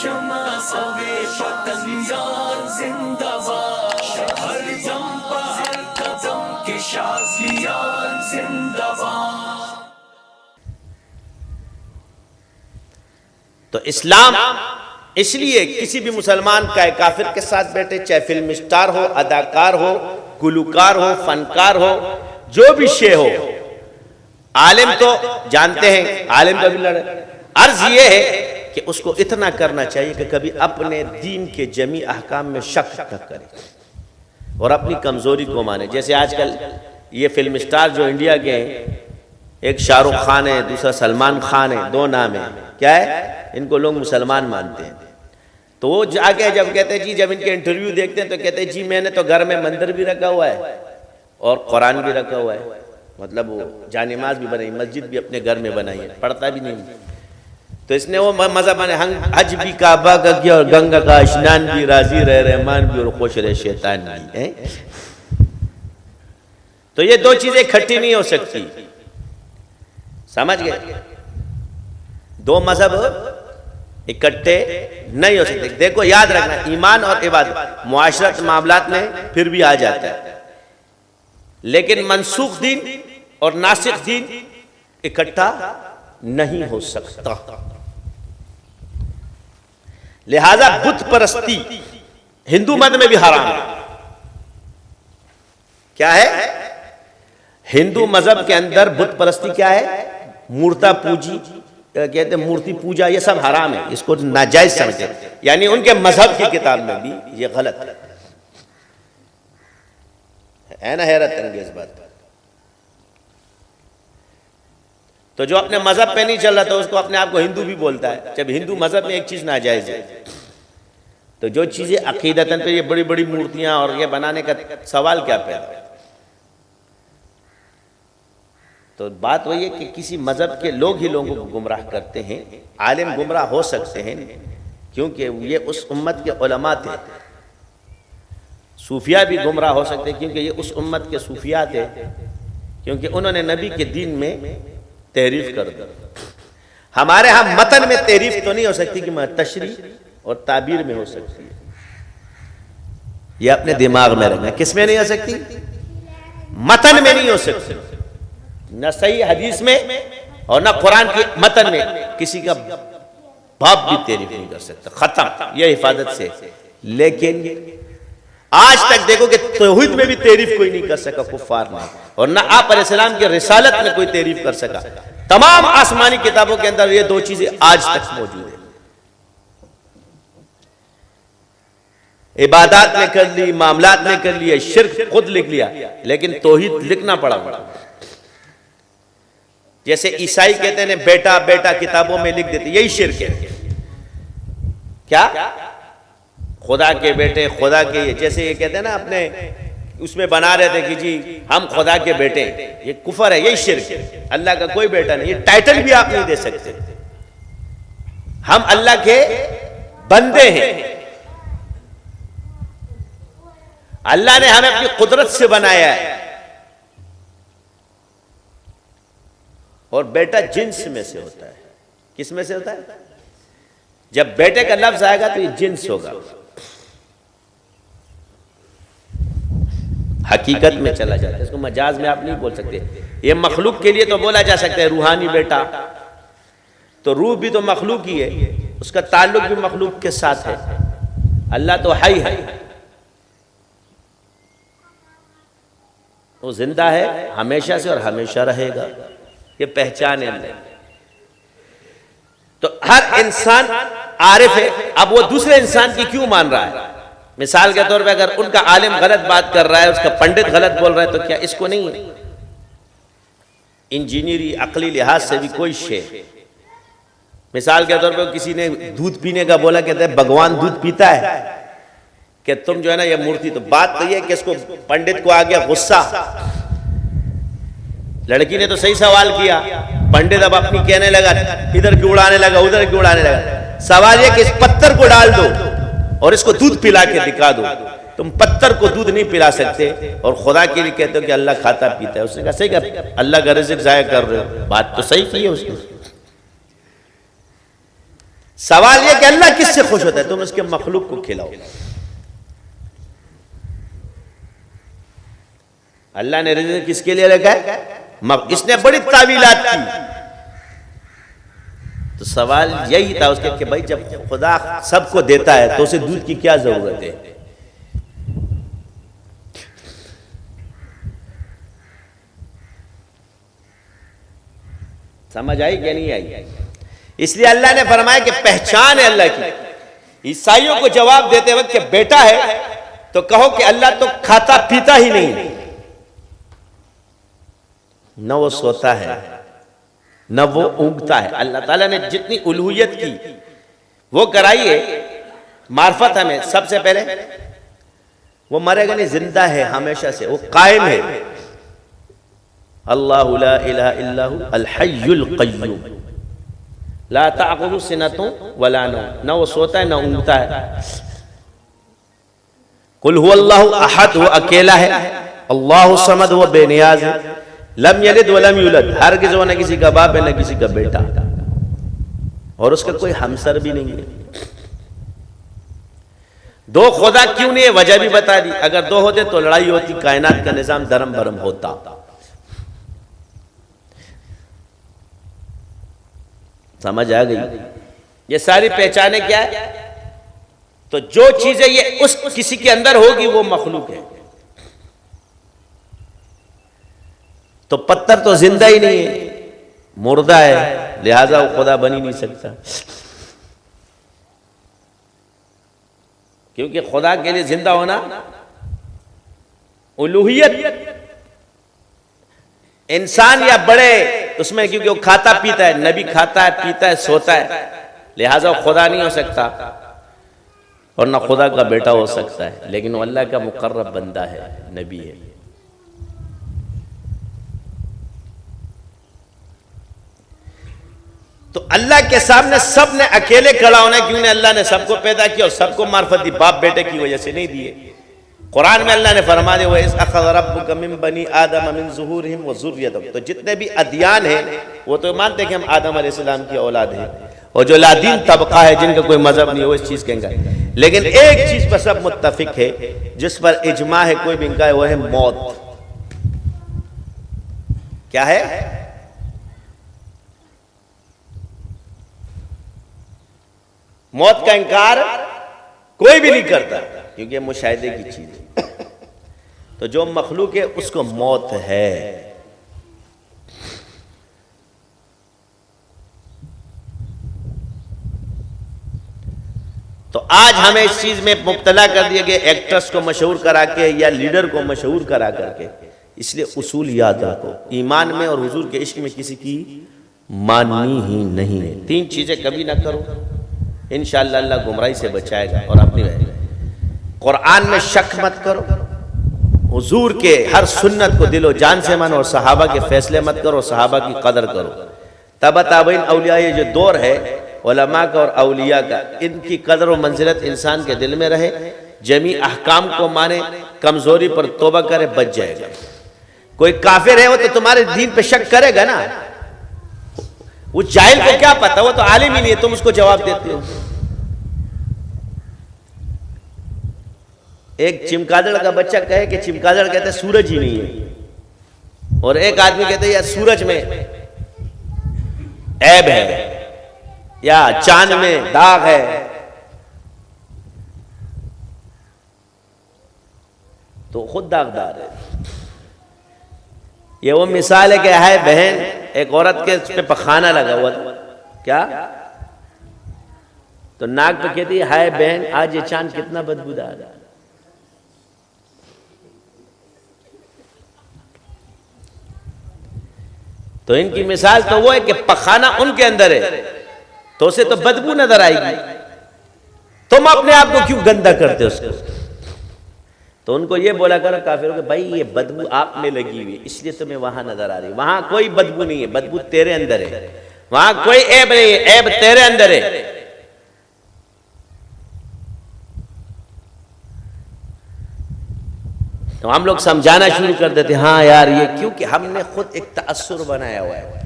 شمع سوے پتنگان زندہ باد، ہر دم پر ہر قدم کے شازیان زندہ باد۔ تو اسلام اس لیے کسی بھی مسلمان کا کافر کے ساتھ بیٹھے، چاہے فلم اسٹار ہو، اداکار ہو، گلوکار ہو، فنکار ہو، جو بھی شے ہو، عالم تو جانتے ہیں، عالم کا بھی لڑے، عرض یہ ہے کہ اس کو اتنا کرنا چاہیے کہ کبھی اپنے دین کے جمیع احکام میں شک نہ کرے اور اپنی کمزوری کو مانے۔ جیسے آج کل یہ فلم اسٹار جو انڈیا کے ہیں، ایک شاہ رخ خان ہے، دوسرا سلمان خان ہے، دو نام ہیں، کیا ہے؟ ان کو لوگ مسلمان مانتے ہیں۔ تو وہ جا کے جب کہتے ہیں جی، جب ان کے انٹرویو دیکھتے ہیں تو کہتے ہیں جی میں نے تو گھر میں مندر بھی رکھا ہوا ہے اور قرآن بھی رکھا ہوا ہے، مطلب وہ جانماز بھی بنائی، مسجد بھی اپنے گھر میں بنائی ہے، پڑھتا بھی نہیں۔ تو اس نے وہ مذہب نے حج بھی کعبہ کا کیا اور گنگا کا اشنان بھی، راضی رہ رحمان بھی اور خوش رہ شیطان بھی۔ تو یہ دو چیزیں اکٹھی نہیں ہو سکتی، سمجھ گئے؟ دو مذہب اکٹھے نہیں ہو سکتے۔ دیکھو یاد رکھنا، ایمان اور عبادت معاشرت معاملات میں پھر بھی آ جاتا ہے، لیکن منسوخ دین اور ناسخ دین اکٹھا نہیں ہو سکتا۔ لہذا بت پرستی ہندو مذہب میں بھی حرام ہے۔ کیا ہے؟ ہندو مذہب کے اندر بت پرستی کیا ہے؟ مورتا پوجی کہتے ہیں، مورتی پوجا، یہ سب حرام ہے، اس کو ناجائز سمجھتے ہیں، یعنی ان کے مذہب کی کتاب میں بھی یہ غلط ہے نا؟ حیرت انگیز بات۔ تو جو اپنے مذہب پہ نہیں چل رہا تو اس کو اپنے آپ کو ہندو بھی بولتا ہے، جب ہندو مذہب میں ایک چیز ناجائز ہے۔ تو جو چیزیں عقیدتاً پہ یہ بڑی بڑی مورتیاں اور یہ بنانے کا سوال کیا پیدا ہے؟ تو بات وہی ہے کہ کسی مذہب کے لوگ ہی لوگوں کو گمراہ کرتے ہیں۔ عالم گمراہ ہو سکتے ہیں کیونکہ یہ اس امت کے علماء تھے، صوفیاء بھی گمراہ ہو سکتے ہیں کیونکہ یہ اس امت کے صوفیاء تھے، کیونکہ انہوں نے نبی کے دین میں تحریف کر دی۔ ہمارے ہاں متن میں تحریف تو نہیں ہو سکتی کہ تشریح اور تعبیر میں ہو سکتی ہے، یہ اپنے دماغ میں رکھنا۔ کس میں نہیں ہو سکتی؟ متن میں نہیں ہو سکتی، نہ صحیح حدیث میں اور نہ قرآن کی متن میں کسی کا باپ بھی تحریف نہیں کر سکتا، ختم، یہ حفاظت سے۔ لیکن آج تک دیکھو کہ توحید میں بھی تحریف کوئی نہیں کر سکا کفار نے، اور نہ آپ علیہ السلام کی رسالت میں کوئی تحریف کر سکا۔ تمام آسمانی کتابوں کے اندر یہ دو چیزیں آج تک موجود ہیں۔ عبادات نے کر لی، معاملات نے کر لیا، شرک خود لکھ لیا، لیکن توحید لکھنا پڑا۔ جیسے عیسائی کہتے ہیں بیٹا بیٹا کتابوں میں لکھ دیتے، یہی شرک ہے۔ کیا؟ خدا کے بیٹے، خدا کے، جیسے یہ کہتے ہیں نا اپنے اس میں بنا رہے تھے کہ جی ہم خدا کے بیٹے، یہ کفر ہے، یہی شرک ہے۔ اللہ کا کوئی بیٹا نہیں، یہ ٹائٹل بھی آپ نہیں دے سکتے۔ ہم اللہ کے بندے ہیں، اللہ نے ہمیں اپنی قدرت سے بنایا ہے، اور بیٹا جنس میں سے ہوتا ہے۔ کس میں سے ہوتا ہے؟ جب بیٹے کا لفظ آئے گا تو یہ جنس ہوگا، حقیقت میں چلا جاتا ہے، اس کو مجاز میں آپ نہیں بول سکتے۔ یہ مخلوق کے لیے تو بولا جا سکتا ہے روحانی بیٹا، تو روح بھی تو مخلوق ہی ہے، اس کا تعلق بھی مخلوق کے ساتھ ہے۔ اللہ تو حی ہے، وہ زندہ ہے ہمیشہ سے اور ہمیشہ رہے گا، یہ پہچان ہے اللہ۔ تو ہر انسان عارف ہے، اب وہ دوسرے انسان کی کیوں مان رہا ہے؟ مثال کے طور پہ اگر ان کا عالم غلط بات کر رہا ہے، اس کا پنڈت غلط بول رہا ہے، تو کیا اس کو نہیں ہے؟ انجینئری عقلی لحاظ سے بھی کوئی شے، مثال کے طور پہ کسی نے دودھ پینے کا بولا، کہتے ہیں بھگوان دودھ پیتا ہے، کہ تم جو ہے نا یہ مورتی، تو بات تو یہ ہے کہ اس کو پنڈت کو آ گیا غصہ، لڑکی نے تو صحیح سوال کیا، پنڈت اب اپنی کہنے لگا، ادھر کی اڑانے لگا ادھر کی اڑانے لگا۔ سوال یہ کہ اس پتھر کو ڈال دو اور اس کو دودھ پلا کے دکھا دو، تم پتھر کو دودھ نہیں پلا سکتے اور خدا کے لیے کہتے ہو کہ اللہ کھاتا پیتا ہے۔ اس نے کہا صحیح کہ اللہ کا رزق ضائع کر رہے ہو، بات تو صحیح کی ہے اس نے۔ سوال یہ کہ اللہ کس سے خوش ہوتا ہے؟ تم اس کے مخلوق کو کھلاؤ. اللہ نے رزق کس کے لیے رکھا ہے؟ اس نے بڑی تعویلات کی. تو سوال یہی تھا اس کے کہ بھائی جب خدا سب کو دیتا ہے تو اسے دودھ کی کیا ضرورت ہے؟ سمجھ آئی کہ نہیں آئی؟ اس لیے اللہ نے فرمایا کہ پہچان ہے اللہ کی. عیسائیوں کو جواب دیتے وقت کہ بیٹا ہے تو کہو کہ اللہ تو کھاتا پیتا ہی نہیں، نہ وہ سوتا ہے نہ وہ اونگتا ہے. اللہ تعالیٰ نے جتنی الوہیت کی وہ کرائی ہے. معرفت ہمیں سب سے پہلے وہ مرے گا نہیں، زندہ ہے ہمیشہ سے، وہ قائم ہے. اللہ لا الہ الا هو الحی القیوم لا تأخذہ سنۃ ولا نوم، نہ وہ سوتا ہے نہ اونگتا ہے. قل هو اللہ احد، وہ اکیلا ہے. اللہ الصمد، وہ بے نیاز ہے. لم یلد ولم یولد، ہرگز وہ نہ کسی کا باپ ہے نہ کسی کا بیٹا، اور اس کا کوئی ہمسر بھی نہیں ہے. دو خدا کیوں نہیں ہے وجہ بھی بتا دی. اگر دو ہوتے تو لڑائی ہوتی، کائنات کا نظام دھرم بھرم ہوتا. سمجھ آ گئی؟ یہ ساری پہچانے کیا ہے؟ تو جو چیزیں یہ اس کسی کے اندر ہوگی وہ مخلوق ہے. تو پتھر تو زندہ ہی نہیں ہے، مردہ ہے، لہذا وہ خدا بن ہی نہیں سکتا. کیونکہ خدا کے لیے زندہ ہونا الوہیت. انسان یا بڑے اس میں کیونکہ وہ کھاتا پیتا ہے، نبی کھاتا ہے پیتا ہے سوتا ہے، لہذا وہ خدا نہیں ہو سکتا اور نہ خدا کا بیٹا ہو سکتا ہے. لیکن وہ اللہ کا مقرب بندہ ہے، نبی ہے. تو اللہ کے سامنے سب نے اکیلے کھڑا ہونا ہے. کیوں نے اللہ نے سب کو پیدا کیا اور سب کو معرفت دی، باپ بیٹے کی وجہ سے نہیں دیے. قرآن میں اللہ نے فرما دیا وَإِذْ أَخَذَ رَبُّكَ مِن بَنِي آدَمَ مِن ظُهُورِهِمْ وَذُرِّيَّتَهُمْ. تو جتنے بھی ادیان ہیں وہ تو مانتے ہیں کہ ہم آدم علیہ السلام کی اولاد ہیں، اور جو لادین طبقہ ہے جن کا کوئی مذہب نہیں ہے وہ اس چیز کہیں گے. لیکن ایک چیز پر سب متفق ہے جس پر اجماع ہے، کوئی بھی انکار ہے، وہ ہے موت. کیا ہے؟ موت کا انکار کوئی بھی نہیں کرتا کیونکہ یہ مشاہدے کی چیز ہے. تو جو مخلوق ہے اس کو موت ہے. تو آج ہمیں اس چیز میں مبتلا کر دیا گیا، ایکٹرز کو مشہور کرا کے یا لیڈر کو مشہور کرا کر کے. اس لیے اصول یاد رکھو، ایمان میں اور حضور کے عشق میں کسی کی ماننی ہی نہیں ہے. تین چیزیں کبھی نہ کرو، انشاءاللہ اللہ گمراہی سے بچائے گا. اور اپنی قرآن میں شک مت کرو، حضور کے ہر سنت کو دل و جان سے مانو، اور صحابہ کے فیصلے مت کرو، صحابہ کی قدر کرو. تبع تابعین اولیاء، یہ جو دور ہے علماء کا اور اولیاء کا، ان کی قدر و منزلت انسان کے دل میں رہے، جمیع احکام کو مانے، کمزوری پر توبہ کرے، بچ جائے گا. کوئی کافر ہے وہ تو تمہارے دین پہ شک کرے گا نا. وہ جاہل کو کیا پتا، وہ تو عالم ہی نہیں ہے، تم اس کو جواب دیتے ہو. ایک چمگادڑ کا بچہ کہے کہ چمگادڑ کہتے ہیں سورج ہی نہیں ہے، اور ایک آدمی کہتے ہیں یا سورج میں عیب ہے یا چاند میں داغ ہے. تو خود داغدار ہے. یہ وہ مثال ہے کہ ہے بہن، ایک عورت کے اس پہ پخانہ لگا ہوا تھا، کیا تو ناک پہ کہتی ہے ہائے بہن آج یہ چاند کتنا بدبودار ہے. تو ان کی مثال تو وہ ہے کہ پخانہ ان کے اندر ہے تو اسے تو بدبو نظر آئے گی. تم اپنے آپ کو کیوں گندا کرتے اس کو؟ تو ان کو یہ بولا کرو کافروں کہ بھائی یہ بدبو آپ میں لگی ہوئی اس لیے تمہیں وہاں نظر آ رہی. وہاں کوئی بدبو نہیں ہے، بدبو تیرے اندر ہے. وہاں کوئی عیب نہیں ہے، عیب تیرے اندر ہے. تو ہم لوگ سمجھانا شروع کر دیتے ہاں یار یہ، کیونکہ ہم نے خود ایک تأثر بنایا ہوا ہے.